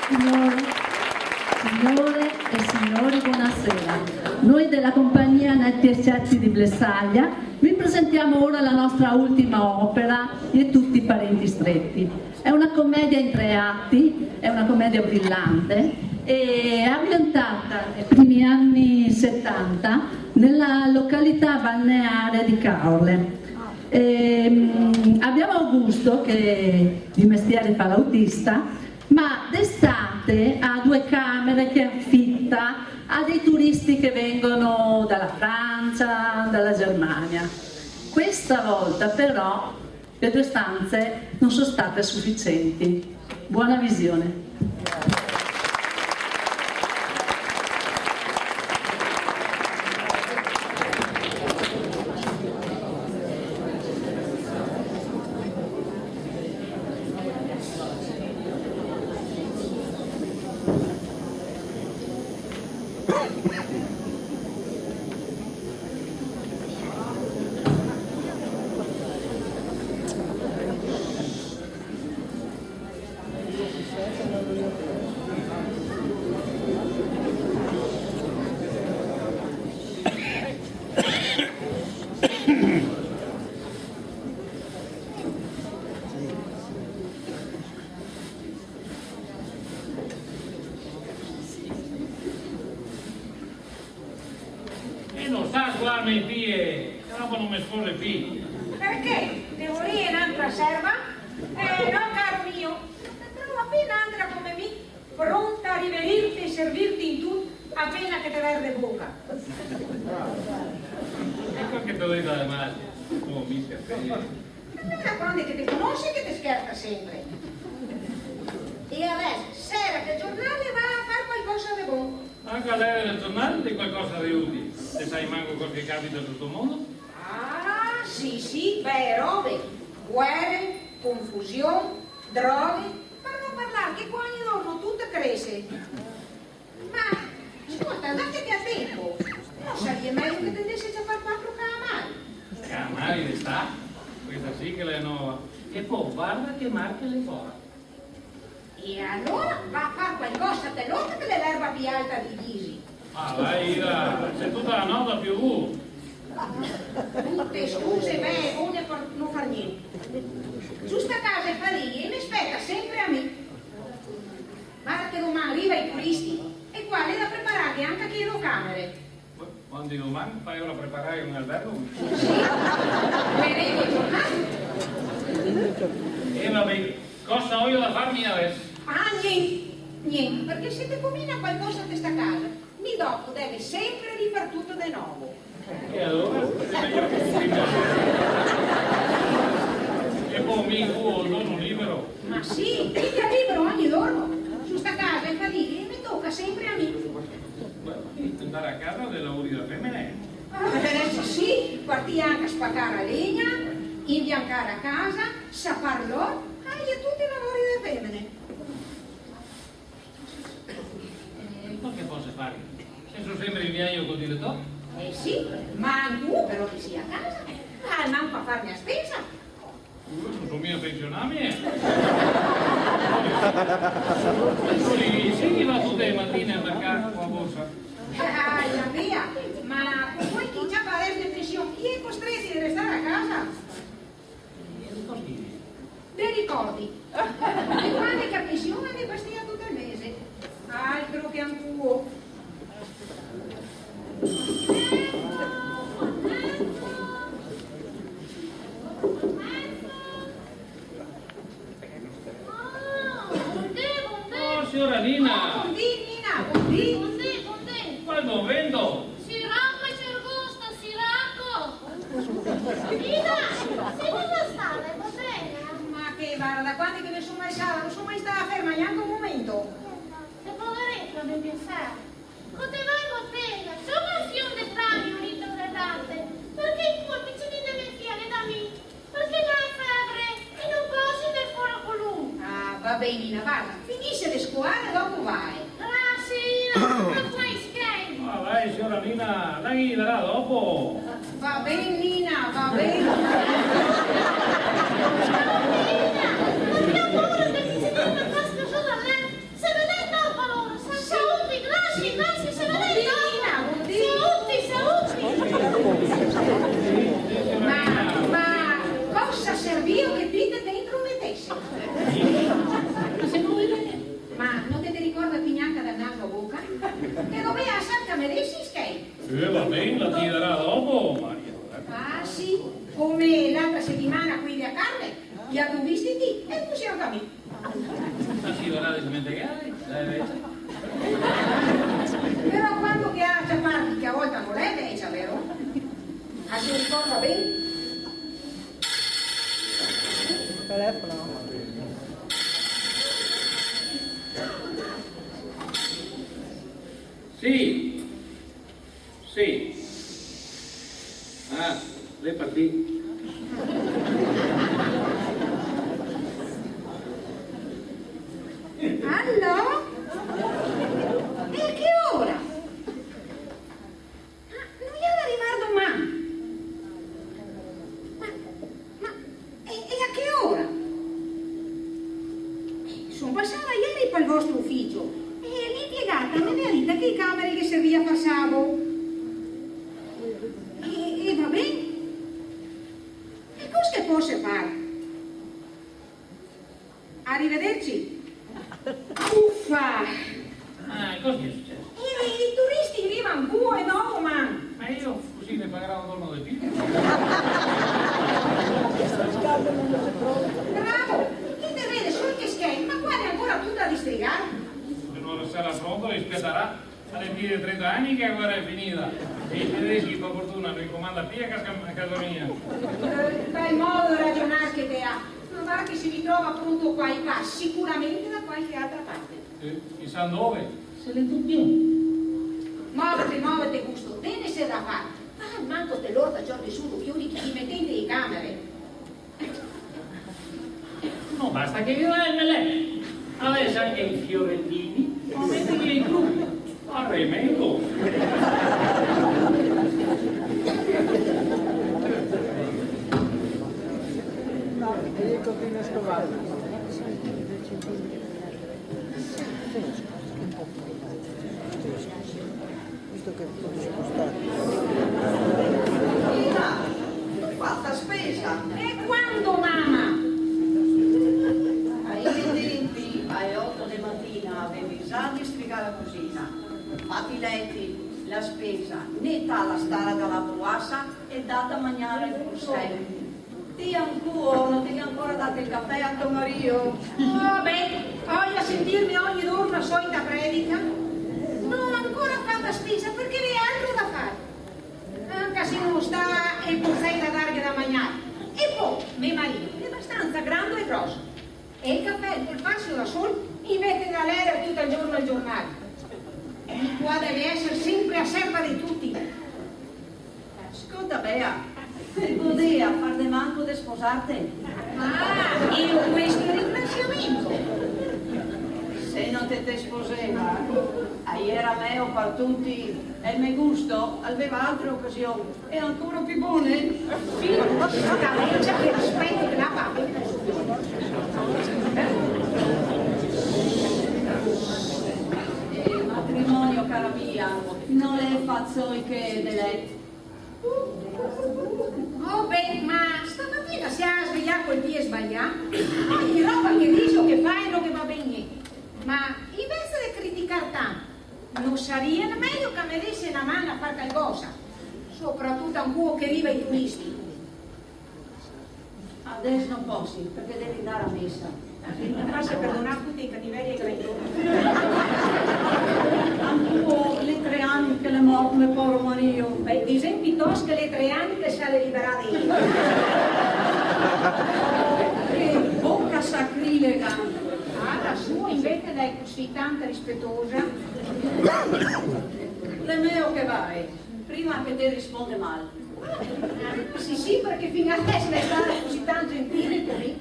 Signore e signori, buonasera. Noi della compagnia Netti e Certi di Blessaglia vi presentiamo ora la nostra ultima opera, E tutti i parenti stretti. È una commedia in 3 atti, è una commedia brillante e è ambientata nei primi anni 70 nella località balneare di Caorle. Abbiamo Augusto che di mestiere fa l'autista, ma d'estate ha 2 camere che affitta a dei turisti che vengono dalla Francia, dalla Germania. Questa volta però le 2 stanze non sono state sufficienti. Buona visione. Mi pie, dopo non mi spose più. Perché? Devo dire un'altra serva? No, caro mio, trovo appena andrà come me, pronta a riverirti e servirti in tutto, appena che te verde bocca. Ecco che te lo dico alle madri. Oh, mica te. Da quando che ti conosci che ti scherza sempre. E adesso, sera che giornale va a fare qualcosa di buono. Anche a lei del giornale di qualcosa di utile. Se sai manco quel che capita in tutto il mondo? Ah, sì, beh, robe. Guerre, confusione, droghe. Per non parlare che qua ogni giorno tutto cresce. Ma, ascolta, datemi a tempo. Non sarebbe meglio che tendessi a fare 4 calamari. Calamari le sta? Questa sì che è nuova. E poi guarda che marche le fora. E allora va a fare qualcosa te l'altra che l'erba più alta di Gisi. Ah, vai, c'è tutta la nota più. Tutte scuse, beh, buone per non far niente. Su sta casa e fariglie mi aspetta sempre a me. Guarda che domani arriva i turisti e qua è da preparare anche a chi le camere. Quando domani fai ora preparare un albergo? Sì, vedete i giornali? E vabbè, cosa ho io da farmi adesso? Ah, niente, perché se ti combina qualcosa a questa casa, mi dopo deve sempre rifare tutto di nuovo. E allora? E poi mi giorno libero? Ma sì, mica libero ogni giorno. Su sta casa e famiglia mi tocca sempre a me. Andare a casa dei lavori da femmine? Adesso sì, parti anche a spaccare la legna, imbiancare a casa, saparlo, e tutti i lavori delle femmine. Che posso fare? Se sono sempre in viaggio col direttore? Sì, ma tu però che sia a casa, manco a farmi a spesa. Non sono mio pensionamento. Sì, che va tutte le mattine a mercato con la borsa. La mia, ma poi chi già fa adesso di pensione, chi è costretto a restare a casa? Dei ricordi. E quando che a pensione ne bastia tutto il mese. Altro che un tuo. Oh, signora Nina! Buondì. Qual convento? Siracco e Cergusto, Siracco! Nina, sei dove stava? Va bene? Ma che guarda, da quando che ne sono mai stata? Non sono mai stata ferma neanche un momento. Se poveretto devi pensare. Potevamo appena, solo se un dettaglio unito dell'arte, perché i tuoi piccini deve fiare da me, perché lei è febbre e non posso del foro colù. Ah, va bene, Nina, guarda, finisce le scuole e dopo vai. Ah, sì, non fai scherzi. Ah, vai, signora Nina, lei verrà dopo. Va bene, Nina, va bene. Nina, non abbiamo paura che ti si torna a casa solo a lei. Se vedete cambiato un vestiti e possiamo camminare. Ma si vorrà dimenticare? Però quando che ha ciaparti che a volte non è vecchia, vero? Ma si ricorda bene? Telefono. Sì. Sì. Ah, lei partì. Allora? E a che ora? Non gli ha da arrivare domani. E a che ora? Sono passata ieri per il vostro ufficio e l'impiegata me ne ha detto che i camere che serviva passavo. E va bene? E cosa che posso fare? Arrivederci. Uffa! Ah, cosa è successo? I turisti arrivano 2 dopo, man. Ma io così ne pagherò un giorno di più. Bravo! Chi te vede solo che scherzi, ma qua è ancora tutta da distrigare. Se non sarà pronto, rispetterà alle fine di 30 anni che ora è finita. E i tedeschi, per fortuna, non comanda più a casa mia. Bel modo di ragionare che te ha. Ma guarda che si ritrova pronto qua in casa, sicuramente da qualche altra parte. Chissà dove? Se le dubbi. Muovete, gusto, te ne sei da fare. Ah, manco te l'orta giorni su, chiudi che ti mettete in camere. Non basta che io e lei. Adesso anche i fiorellini, o mettili in gruppo. A remendo. E io continuo a scovare. Visto che puoi spostare. Fatta spesa. E quando, mamma? Ai tempi, alle 8 di mattina, avevi già di strigare la cucina. Fatti i letti, la spesa, netta la stara dalla buassa e data a mangiare il Bruxelles. Ti ancora, non ti ancora dato il caffè a tuo marito? Voglio sentirmi ogni giorno la solita predica. Non ho ancora fatta spesa perché vi è altro da fare. Anche se non sta e potrei da dargli da mangiare. E poi, mio marito è abbastanza grande e grosso. E il caffè per farsi da solo invece da leggere tutto il giorno al giornale. E qua deve essere sempre a serva di tutti. Ascolta, Bea, per godere a far de manco di sposarti. Ah, io questo ringraziamento. Se non te sposeva, ieri a me ho per tutti e il mio gusto aveva altre occasioni e ancora più buone. Sì, sta legge che rispetto che la fa. Il matrimonio, cara mia, non è fazzo che delle. Oh beh, ma stamattina si è svegliato col piede sbagliato. Ogni roba che dice o che fa è lo che va bene. Ma invece di criticare tanto, non sarebbe meglio che mi desse una mano a fare qualcosa? Soprattutto a un cuoco che arriva ai turisti. Adesso non posso, perché devi andare a messa. Mi faccia perdonare tutti i cattiverie che lei Ancora le 3 anni che le morto mio povero marito. Beh, dicen piuttosto che le 3 anni che sale liberata io. Che bocca sacrilega. Ah, la sua invece è così tanta rispettosa. Le mio che vai, prima che ti risponde male. Sì, perché fino adesso è stata così tanto gentile per me.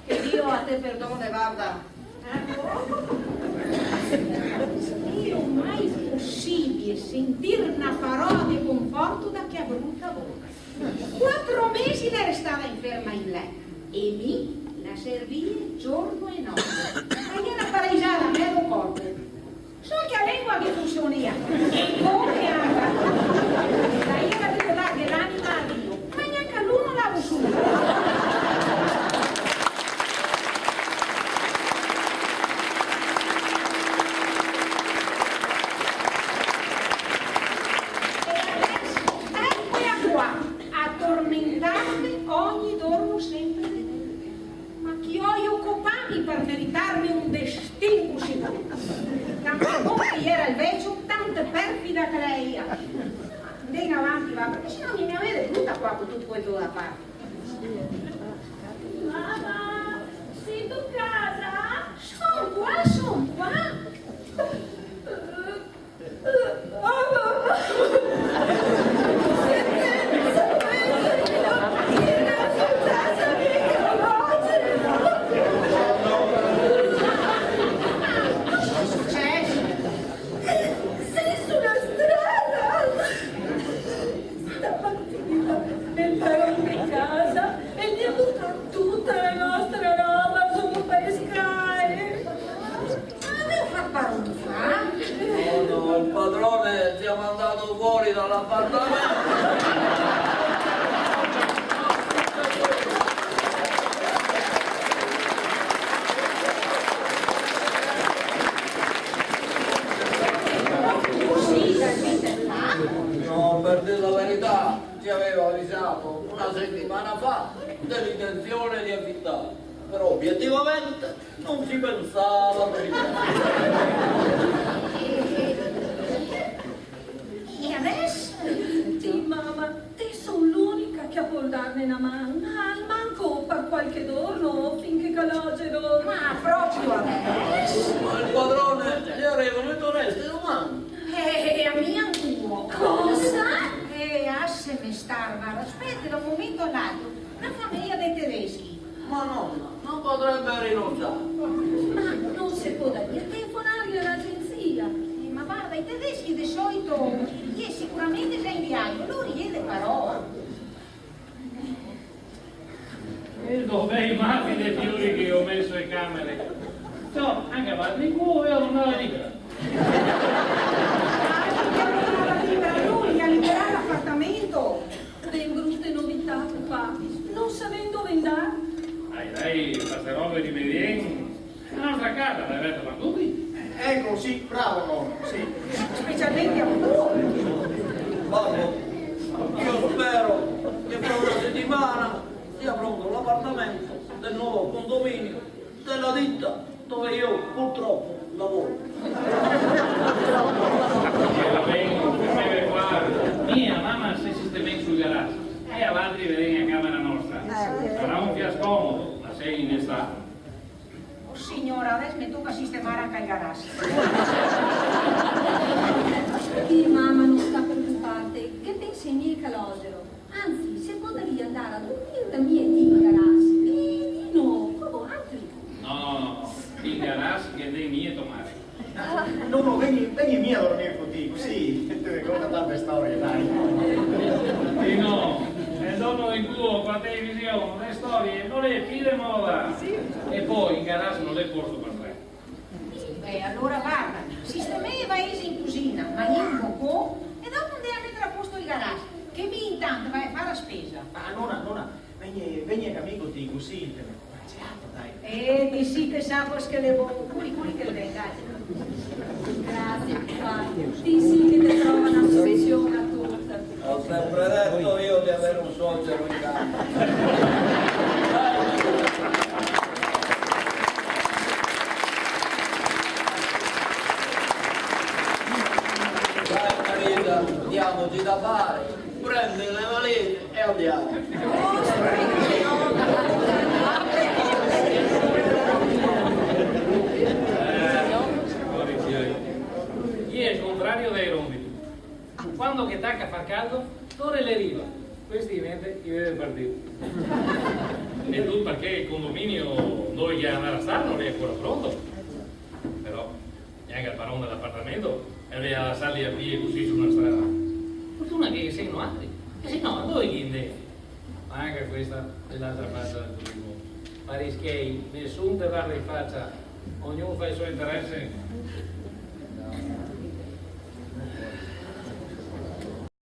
Che Dio a te perdone, guarda. Io mai possibile sentire una parola di conforto da che ha brutta bocca. 4 mesi le restava inferma in letto e mi la serviva giorno e notte. Ma era pareggiata a me lo corpo. So che a lingua che funziona e come anche la ira di dare l'anima a Dio, ma neanche a lui non l'avevo subito. Eccola qua, a tormentarmi ogni giorno sempre di anni per meritarmi un destino così brutto. Tanto come era il vecchio, tanto perfida che lei era. Andiamo avanti, va, perché sennò mi avete brutta qua con tutto quello da fare. Mamma, sei tu casa? Sono qua, sono qua. Il padrone ci ha mandato fuori dall'appartamento. No, per dire la verità, ci avevo avvisato una settimana fa dell'intenzione di affittare, però obiettivamente non ci pensava per il E adesso? Sì, mamma, te sono l'unica che può darne una mano. Al manco per qualche giorno finché calogero. Ma proprio adesso? Ma il padrone gli arrivano i torresti domani. A mia anculo. Cosa? Asse me starva, aspetta un momento all'altro. La famiglia dei tedeschi. Ma nonna, non potrebbe rinunciare. Ma non si può dare a telefonare all'agenzia. Ma guarda, i tedeschi di solito gli è sicuramente già in viaggio, loro gli è parola. E dove i matti dei fiori che ho messo in camere? No, anche a di cuore io non la libera. Lui a liberare l'appartamento. Ben brutte novità, papà. Non sapendo dove andare. Dai, queste robe di Medien, la nostra casa l'avete battuti? Ecco, sì, bravo nonno, sì. Specialmente a voi. Babbo, io spero che fra una settimana sia pronto l'appartamento del nuovo condominio della ditta dove io purtroppo lavoro. E va bene, per qua, mia mamma si sistema sul garage e avanti vedete a camera nostra. Sarà un fiascomodo, ma sei in estate. Oh signora, adesso mi tocca sistemare anche il garage. Sì, mamma, non sta preoccupate. Che pensi ai miei calogero? Anzi, se potevi andare a dormire da miei in garage. E di no, come altri. No, il garage che dei miei tomare. Nonno, vieni via a dormire contigo, sì, ti ricorda tante storie, dai. E no, è dono di culo, la televisione, le storie, non le pide moda. E poi in garage non le porto per tre. Beh, allora guarda, sistemai i paesi in cucina, ma io un po' e dopo andiamo a mettere a posto il garage, che mi intanto vai a fare la spesa. Ah, nonna, vieni a me contigo, sì, te ne certo, dai. E di sì che sapos che le buone, curi che le dai. Grazie, papà. Sì, sì, che ti trova una soluzione a tutto. Ho sempre detto io di avere un suocero in casa. Dai Marita, diamoci da fare, prendi le valigie e andiamo. Chi è il contrario dei rombi? Quando che tacca fa caldo, torre le riva. Questi mente chi vede partire. E tu perché il condominio dove gli andare a stare non è ancora pronto. Però neanche il padrone dell'appartamento e lei a salire a piedi così su una strada. Fortuna che siano altri, che se no dove gli indeni? Ma anche questa è l'altra faccia del turismo. Parischei, nessun te guarda in faccia, ognuno fa i suoi interessi.